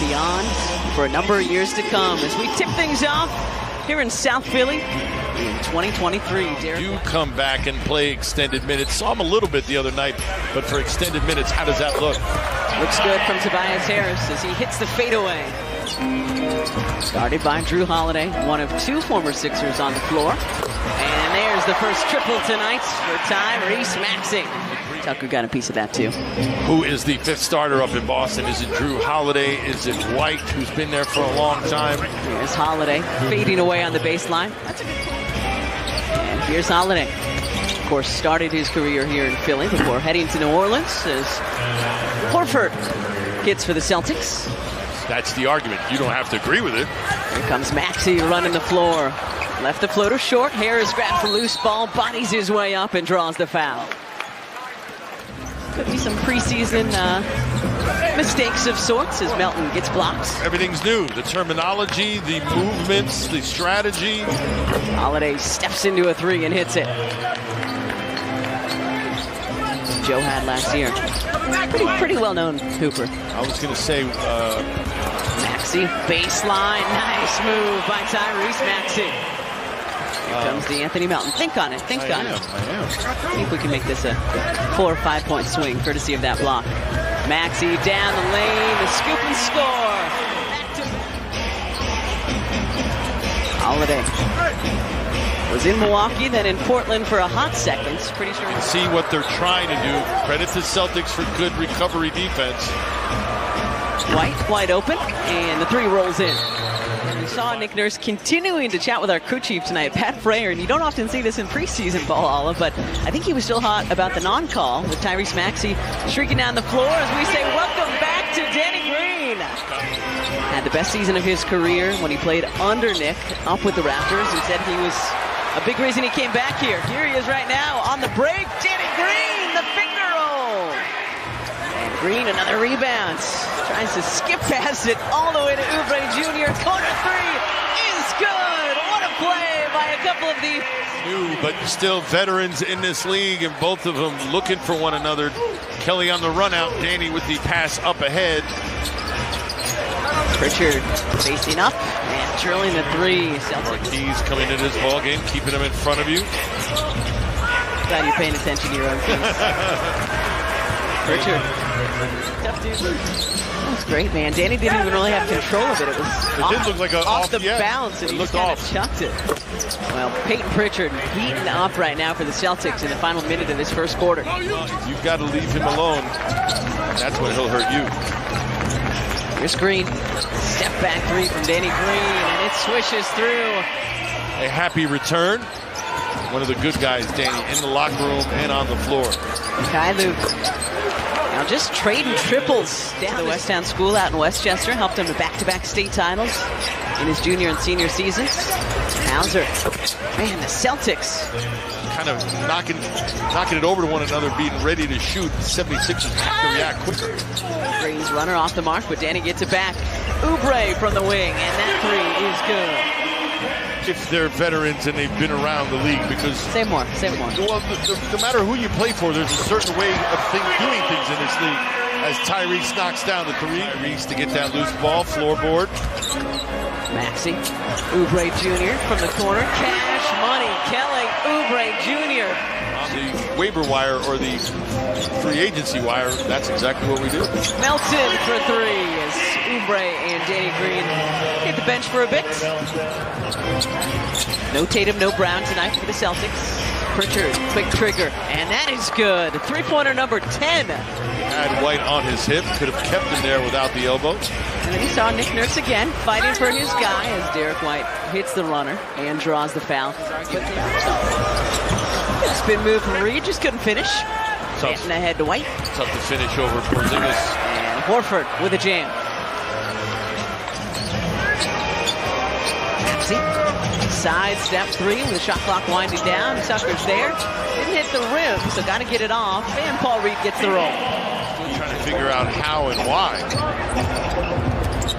beyond for a number of years to come as we tip things off here in South Philly in 2023. You come back and play extended minutes. Saw him a little bit the other night, but for extended minutes, how does that look? Looks good from Tobias Harris as he hits the fadeaway. Started by Drew Holiday, one of two former Sixers on the floor. And there's the first triple tonight for Tyrese Maxey. Tucker got a piece of that too. Who is the fifth starter up in Boston? Is it Drew Holiday? Is it White, who's been there for a long time? Here's Holiday fading away on the baseline. That's a good point. And here's Holiday. Of course, started his career here in Philly before heading to New Orleans as Horford hits for the Celtics. That's the argument. You don't have to agree with it. Here comes Maxey running the floor. Left the floater short. Harris grabs the loose ball, bodies his way up, and draws the foul. Could be some preseason mistakes of sorts as Melton gets blocked. Everything's new. The terminology, the movements, the strategy. Holiday steps into a three and hits it. Joe had last year. Pretty well-known hooper. I was going to say... Maxey, baseline. Nice move by Tyrese Maxey. Here comes the Anthony Melton. Think on it. Think on it. I think we can make this a 4 or 5 point swing, courtesy of that block. Maxey down the lane, the scoop and score. Holiday was in Milwaukee, then in Portland for a hot second. Pretty sure. See what they're trying to do. Credit to Celtics for good recovery defense. White wide open, and the three rolls in. We saw Nick Nurse continuing to chat with our crew chief tonight, Pat Frayer, and you don't often see this in preseason ball, Olive, but I think he was still hot about the non-call with Tyrese Maxey streaking down the floor as we say welcome back to Danny Green. Had the best season of his career when he played under Nick up with the Raptors, and said he was a big reason he came back here. Here he is right now on the break. Danny Green, the finger roll. And Green, another rebound. Tries to skip past it all the way to Oubre Jr. Corner three is good. What a play by a couple of the new, but still veterans in this league, and both of them looking for one another. Kelly on the run out, Danny with the pass up ahead. Pritchard facing up and drilling the three. Ortiz coming into this ball game, keeping them in front of you. Glad you're paying attention to your own things. Pritchard. Tough dude. That's great, man. Danny didn't even really have control of it. It was did look like off the bounce, and he just kind of chucked it. Well, Peyton Pritchard heating up right now for the Celtics in the final minute of this first quarter. You've got to leave him alone. That's when he'll hurt you. Here's Green. Step back three from Danny Green, and it swishes through. A happy return. One of the good guys, Danny, in the locker room and on the floor. Kai Luke. Now just trading triples down the West Town School out in Westchester. Helped him to back-to-back state titles in his junior and senior seasons. Hauser. Man, the Celtics. Kind of knocking it over to one another, being ready to shoot. 76ers have to react quicker. Green's runner off the mark, but Danny gets it back. Oubre from the wing, and that three is good. If they're veterans and they've been around the league, because... Say more. Well, no matter who you play for, there's a certain way of doing things in this league. As Tyrese knocks down the three, Reese to get that loose ball, floorboard. Maxey, Oubre Jr. from the corner. Cash money, Kelly Oubre Jr. On the waiver wire or the free agency wire, that's exactly what we do. Melton for three as Oubre and Danny Green hit the bench for a bit. No Tatum, no Brown tonight for the Celtics. Pritchard, quick trigger, and that is good. Three-pointer number 10. Had White on his hip, could have kept him there without the elbow. And then he saw Nick Nurse again, fighting for his guy as Derek White hits the runner and draws the foul. Spin move from Reed, just couldn't finish. Getting ahead to White. Tough to finish over Porzingis. And Horford with a jam. Side step three with the shot clock winding down. Tucker's there. Didn't hit the rim, so got to get it off. And Paul Reed gets the roll. Still trying to figure out how and why.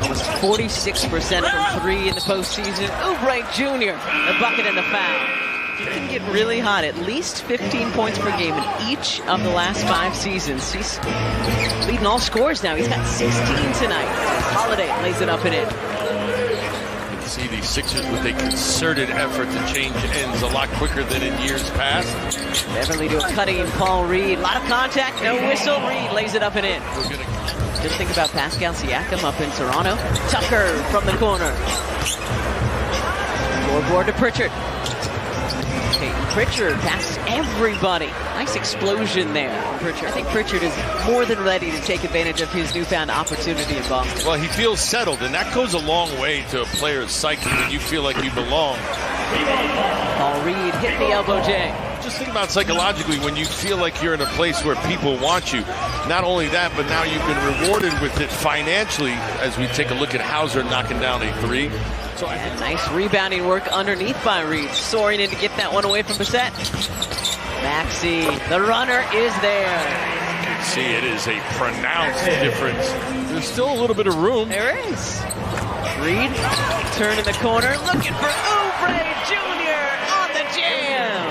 Almost 46% from three in the postseason. Oubre Jr., the bucket and the foul. He can get really hot, at least 15 points per game in each of the last 5 seasons. He's leading all scores now. He's got 16 tonight. Holiday it up and in. You can see the Sixers with a concerted effort to change ends a lot quicker than in years past. Beverly to a cutting Paul Reed. A lot of contact, no whistle. Reed lays it up and in. Just think about Pascal Siakam up in Toronto. Tucker from the corner. Scoreboard to Pritchard. Pritchard passes everybody. Nice explosion there from Pritchard. I think Pritchard is more than ready to take advantage of his newfound opportunity in Boston. Well, he feels settled, and that goes a long way to a player's psyche when you feel like you belong. Paul Reed hit the elbow J. Just think about psychologically when you feel like you're in a place where people want you. Not only that, but now you've been rewarded with it financially as we take a look at Hauser knocking down a three. So and nice rebounding work underneath by Reed. Soaring in to get that one away from Bissett. Maxey, the runner is there. You can see it is a pronounced difference. There's still a little bit of room. There is. Reed, turn in the corner, looking for Oubre Jr. on the jam.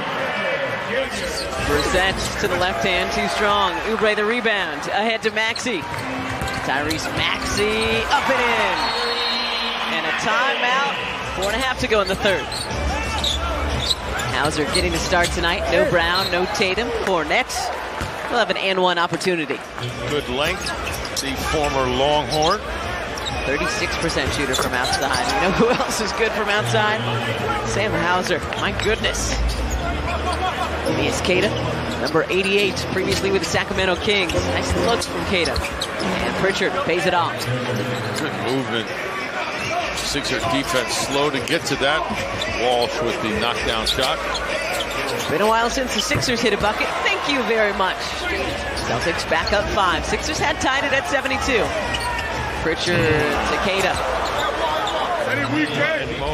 Brissett to the left hand, too strong. Oubre the rebound, ahead to Maxey. Tyrese Maxey, up and in. And a timeout, 4.5 to go in the third. Hauser getting the start tonight. No Brown, no Tatum. Fournette will have an and-one opportunity. Good length, the former Longhorn. 36% shooter from outside. You know who else is good from outside? Sam Hauser, my goodness. It's Queta, number 88, previously with the Sacramento Kings. Nice looks from Queta. And Pritchard pays it off. Good movement. Sixer defense slow to get to that. Walsh with the knockdown shot. Been a while since the Sixers hit a bucket. Thank you very much. Celtics back up 5. Sixers had tied it at 72. Pritchard to Queta.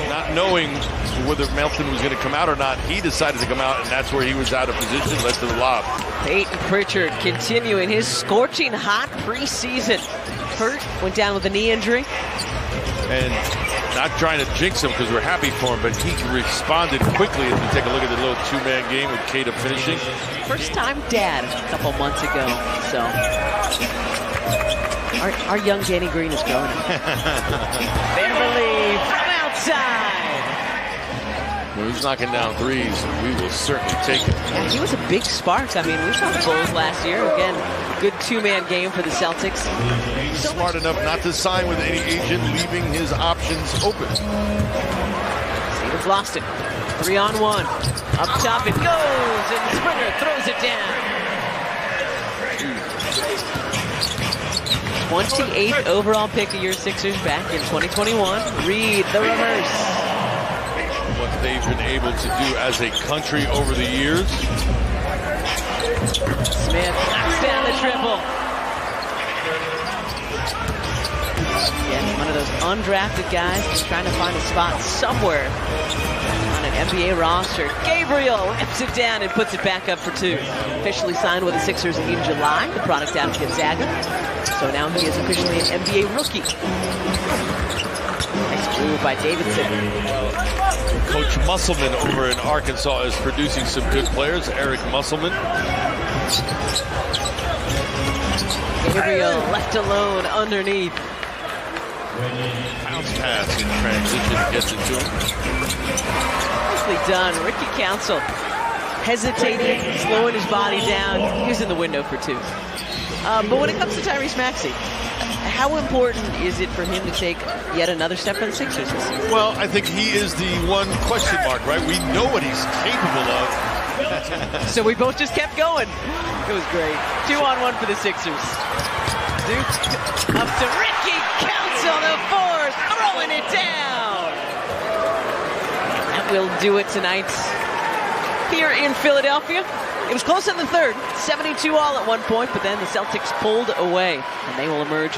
Not knowing whether Melton was going to come out or not, he decided to come out, and that's where he was out of position, led to the lob. Peyton Pritchard continuing his scorching hot preseason. Hurt, went down with a knee injury. And not trying to jinx him because we're happy for him, but he responded quickly as we take a look at the little two-man game with Queta finishing. First time dad a couple months ago, so our young Danny Green is growing. Beverly from outside. When he's knocking down threes, we will certainly take it. Yeah, he was a big spark. I mean, we saw the Bulls last year. Again, good two-man game for the Celtics. He's smart enough not to sign with any agent, leaving his options open. Stevens lost it. 3-on-1. Up top it goes, and Springer throws it down. 28th overall pick of your Sixers back in 2021. Reed, the reverse. What they've been able to do as a country over the years. Smith knocks down the triple. Yeah, one of those undrafted guys just trying to find a spot somewhere on an NBA roster. Gabriel rips it down and puts it back up for 2. Officially signed with the Sixers in July, the product out of Gonzaga. So now he is officially an NBA rookie. Nice move by Davidson. Coach Musselman over in Arkansas is producing some good players. Eric Musselman. Gabriel left alone underneath. Bounce pass in transition gets it to him. Nicely done. Ricky Council hesitating, slowing his body down, using the window for 2. But when it comes to Tyrese Maxey, how important is it for him to take yet another step for the Sixers this season? Well, I think he is the one question mark, right? We know what he's capable of. So we both just kept going. It was great. 2-on-1 for the Sixers. Duke up to Ricky Council, the fourth, throwing it down. That will do it tonight here in Philadelphia. It was close in the third, 72 all at one point, but then the Celtics pulled away, and they will emerge